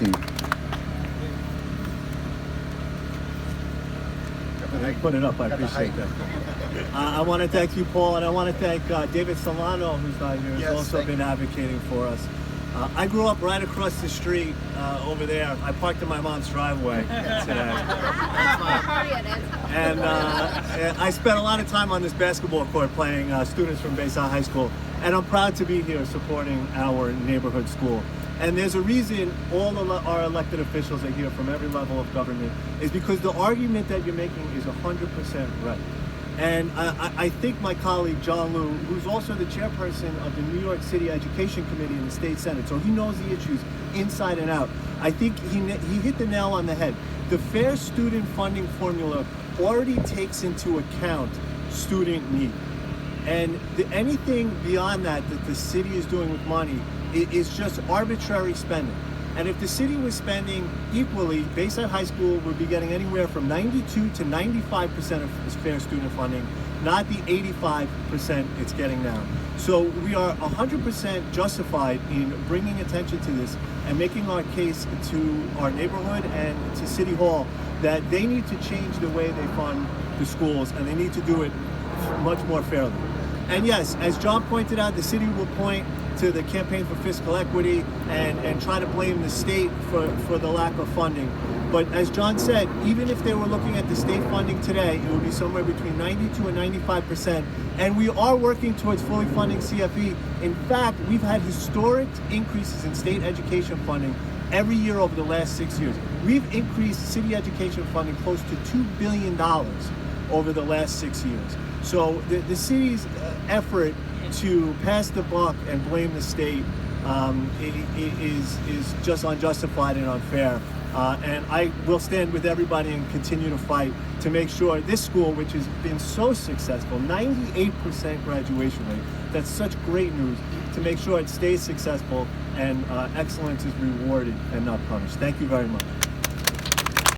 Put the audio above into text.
team. Put it up, I appreciate that. I want to thank you, Paul, and I want to thank David Solano, who's not here, who's also been advocating for us. I grew up right across the street over there. I parked in my mom's driveway today. And I spent a lot of time on this basketball court playing students from Bayside High School. And I'm proud to be here supporting our neighborhood school. And there's a reason all our elected officials are here from every level of government, is because the argument that you're making is 100% right. And I think my colleague John Liu, who's also the chairperson of the New York City Education Committee in the State Senate, so he knows the issues inside and out. I think he hit the nail on the head. The Fair Student Funding Formula already takes into account student need. And anything beyond that the city is doing with money is just arbitrary spending. And if the city was spending equally, Bayside High School would be getting anywhere from 92 to 95% of fair student funding, not the 85% it's getting now. So we are 100% justified in bringing attention to this and making our case to our neighborhood and to City Hall that they need to change the way they fund the schools, and they need to do it much more fairly. And yes, as John pointed out, the city will point to the Campaign for Fiscal Equity and try to blame the state for the lack of funding. But as John said, even if they were looking at the state funding today, it would be somewhere between 92 and 95%. And we are working towards fully funding CFE. In fact, we've had historic increases in state education funding every year over the last 6 years. We've increased city education funding close to $2 billion over the last 6 years. So the city's effort to pass the buck and blame the state is just unjustified and unfair. And I will stand with everybody and continue to fight to make sure this school, which has been so successful, 98% graduation rate, that's such great news, to make sure it stays successful and excellence is rewarded and not punished. Thank you very much.